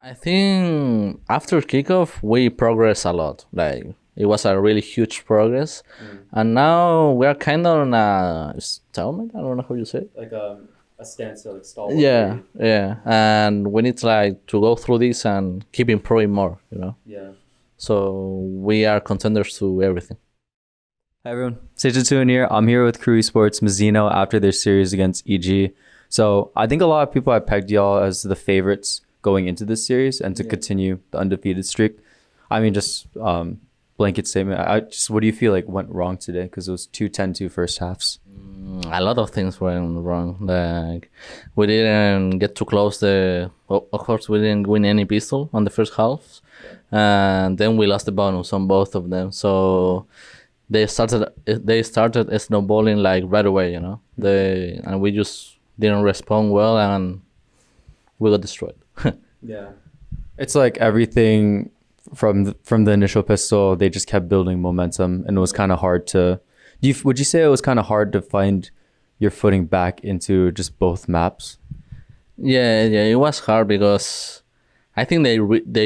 I think after kickoff we progress a lot. Like it was a really huge progress, and now we are kind of on a stalemate. I don't know how you say it. Like a standstill, like stall. Yeah, yeah, and we need like to go through this and keep improving more. Yeah. So we are contenders to everything. Hi everyone, Stage 2 here. I'm here with KRU Mazino after their series against EG. So I think a lot of people have pegged y'all as the favorites going into this series and to continue the undefeated streak. I mean, just blanket statement. What do you feel like went wrong today? Because it was 2-10-2 first halves. A lot of things went wrong. Like we didn't get too close. Of course, we didn't win any pistol on the first half, and then we lost the bonus on both of them. So they started snowballing like right away. And we just didn't respond well, and we got destroyed. Yeah, it's like everything from the initial pistol. They just kept building momentum, and it was kind of hard to. Would you say it was kind of hard to find your footing back into just both maps? Yeah, it was hard because I think they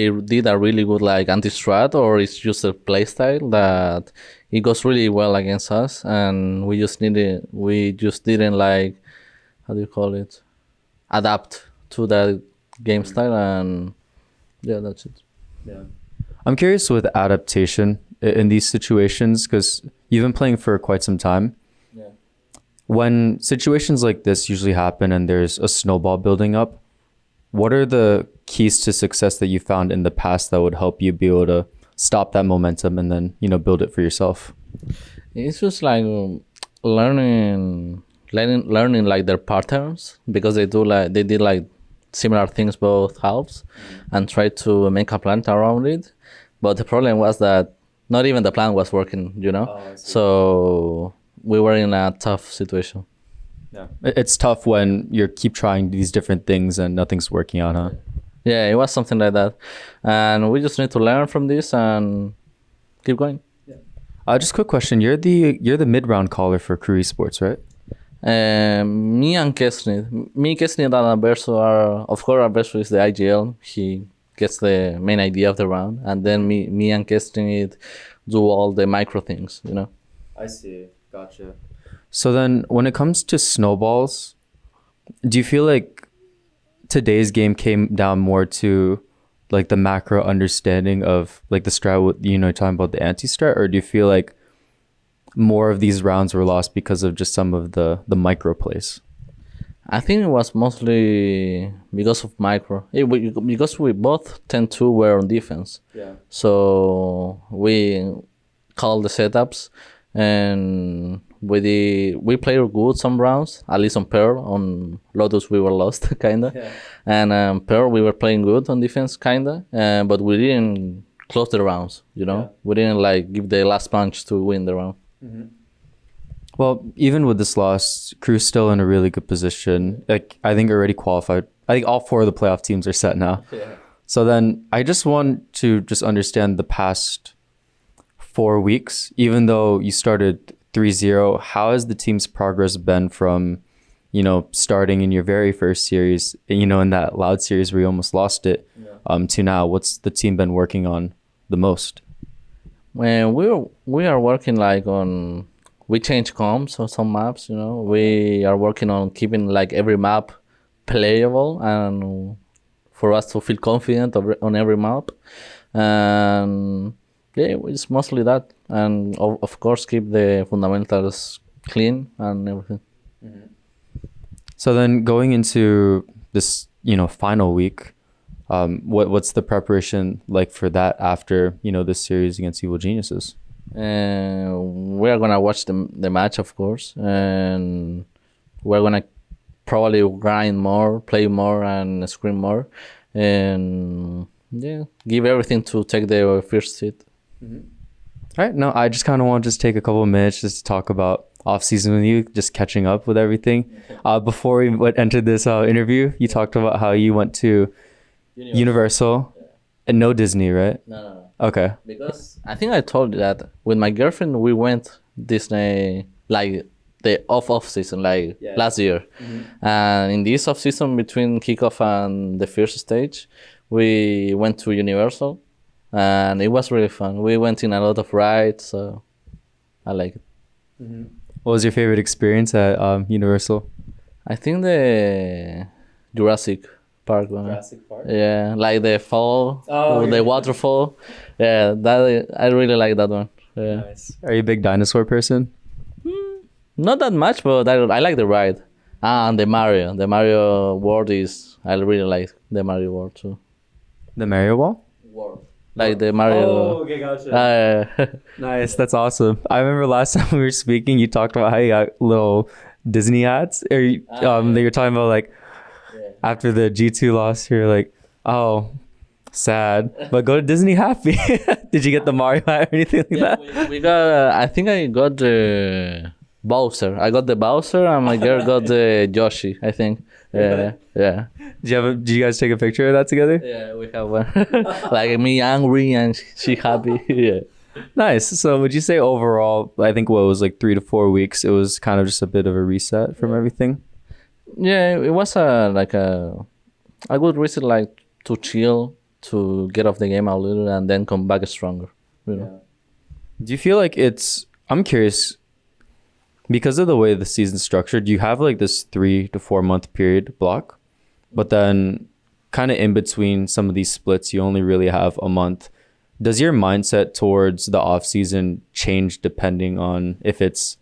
did a really good like anti-strat, or it's just a play style that it goes really well against us, and we just didn't like, how do you call it, adapt to that game style, and yeah, that's it. Yeah, I'm curious with adaptation in these situations because you've been playing for quite some time. Yeah. When situations like this usually happen and there's a snowball building up, what are the keys to success that you found in the past that would help you be able to stop that momentum and then build it for yourself? It's just like learning like their patterns, because they did like similar things both halves, and try to make a plan around it. But the problem was that not even the plan was working, so we were in a tough situation. Yeah, it's tough when you keep trying these different things and nothing's working out, huh? Yeah, it was something like that, and we just need to learn from this and keep going. Yeah. Just a quick question: you're the mid-round caller for KRU Esports, right? Me and Kesnit and Alberto are, of course, Alberto is the IGL. He gets the main idea of the round, and then me and Kesnit do all the micro things. I see. Gotcha. So then when it comes to snowballs, do you feel like today's game came down more to like the macro understanding of like the strat, talking about the anti-strat, or do you feel like more of these rounds were lost because of just some of the micro plays? I think it was mostly because of micro. Because we both 10-2 were on defense. Yeah. So we called the setups, and we played good some rounds, at least on Pearl. On Lotus we were lost, kinda. Yeah. And Pearl we were playing good on defense, kinda. But we didn't close the rounds, Yeah. We didn't like give the last punch to win the round. Mm-hmm. Well, even with this loss, KRU's still in a really good position. Like I think already qualified. I think all 4 of the playoff teams are set now. Yeah. So then I just want to understand the past 4 weeks. Even though you started 3-0, how has the team's progress been from, starting in your very first series, in that Loud series where you almost lost it, to now? What's the team been working on the most? When we are working like on. We change comps on some maps, We are working on keeping like every map playable, and for us to feel confident on every map. And yeah, it's mostly that. And of course, keep the fundamentals clean and everything. Mm-hmm. So then going into this, final week, what's the preparation like for that after, this series against Evil Geniuses? We are gonna watch the match, of course, and we're gonna probably grind more, play more, and scream more, and give everything to take the first seat. Mm-hmm. All right. No, I just kind of want to just take a couple of minutes just to talk about off season with you, just catching up with everything. Before we entered this interview, you talked about how you went to Universal and no Disney, right? No. Okay. Because I think I told you that with my girlfriend we went Disney like the off season, like last year. Mm-hmm. And in this off season between kickoff and the first stage, we went to Universal, and it was really fun. We went in a lot of rides, so I like it. What was your favorite experience at Universal? I think the Jurassic Park one. Park. Yeah, like the fall, Oh, the yeah. waterfall. Yeah, that I really like that one. Yeah. Nice. Are you a big dinosaur person? Not that much, but I like the ride. And the Mario World is, I really like the Mario World too. The Mario Wall? Like the Mario. okay, gotcha. Nice, that's awesome. I remember last time we were speaking, you talked about how you got little Disney hats, or you were talking about like after the G2 loss, you're like, oh, sad, but go to Disney happy. Did you get the Mario hat or anything like that? We got. I think I got the Bowser. I got the Bowser, and my girl got the Yoshi. I think. Yeah. Did you guys take a picture of that together? Yeah, we have one. Like me angry and she happy. Yeah. Nice. So would you say overall, I think what was like 3 to 4 weeks, it was kind of just a bit of a reset from everything? Yeah, it was a good reason, like to chill, to get off the game a little, and then come back stronger. You know? Do you feel like I'm curious, because of the way the season's structured, you have like this 3 to 4 month period block, but then kind of in between some of these splits, you only really have a month. Does your mindset towards the off season change depending on if it's,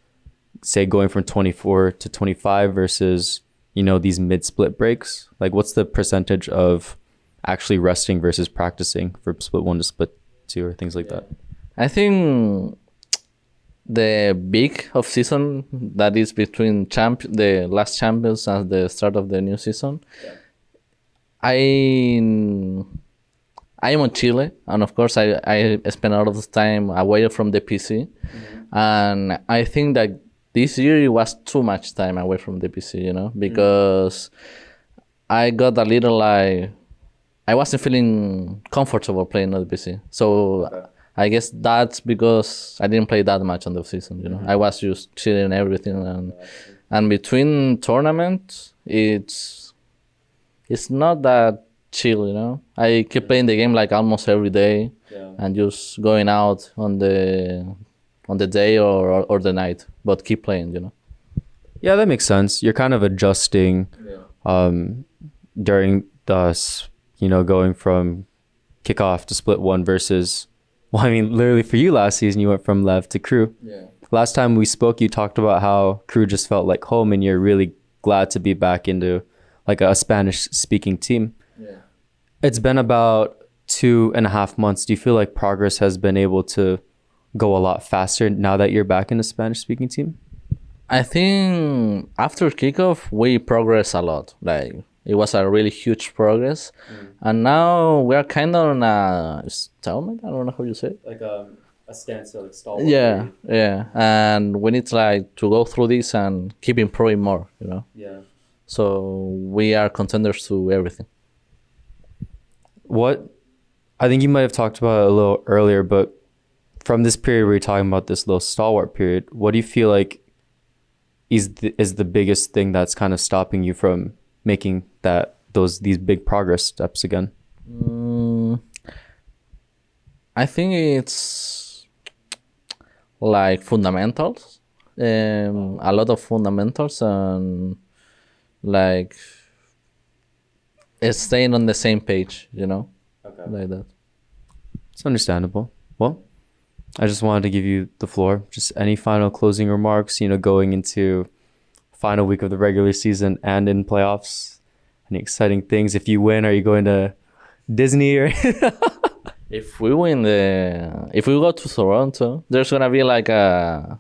say, going from 24 to 25 versus, these mid split breaks? Like, what's the percentage of actually resting versus practicing for split 1 to split 2 or things like that? I think the big of season that is between the last champions and the start of the new season. I'm on Chile, and of course I spend a lot of time away from the PC, and I think that this year it was too much time away from the PC, because I got a little I wasn't feeling comfortable playing on the PC, so. I guess that's because I didn't play that much on the season, I was just chilling and everything, and between tournaments, it's not that chill, I keep playing the game like almost every day, and just going out on the day or the night, but keep playing, Yeah, that makes sense. You're kind of adjusting during the, going from kickoff to split 1 versus. Well, I mean, literally for you last season, you went from Lev to KRU. Yeah. Last time we spoke, you talked about how KRU just felt like home, and you're really glad to be back into like a Spanish-speaking team. Yeah. It's been about 2.5 months. Do you feel like progress has been able to go a lot faster now that you're back in a Spanish-speaking team? I think after kickoff, we progressed a lot. Like, it was a really huge progress. And now we are kind of on a stalemate. I don't know how you say it. Like a standstill, like stall. Yeah. And we need to go through this and keep improving more, Yeah. So we are contenders to everything. What, I think you might have talked about it a little earlier, but from this period where you're talking about this little stalwart period, what do you feel like is the biggest thing that's kind of stopping you from making these big progress steps again? I think it's like fundamentals, a lot of fundamentals, and like staying on the same page, like that. It's understandable. Well, I just wanted to give you the floor. Just any final closing remarks, going into final week of the regular season and in playoffs. Any exciting things? If you win, are you going to Disney or? If we go to Toronto, there's gonna be like a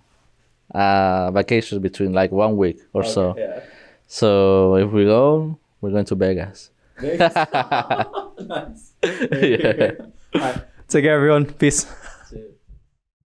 vacation between like 1 week or so. Yeah. So if we go, we're going to Vegas. Nice. Yeah. All right. Take care, everyone. Peace.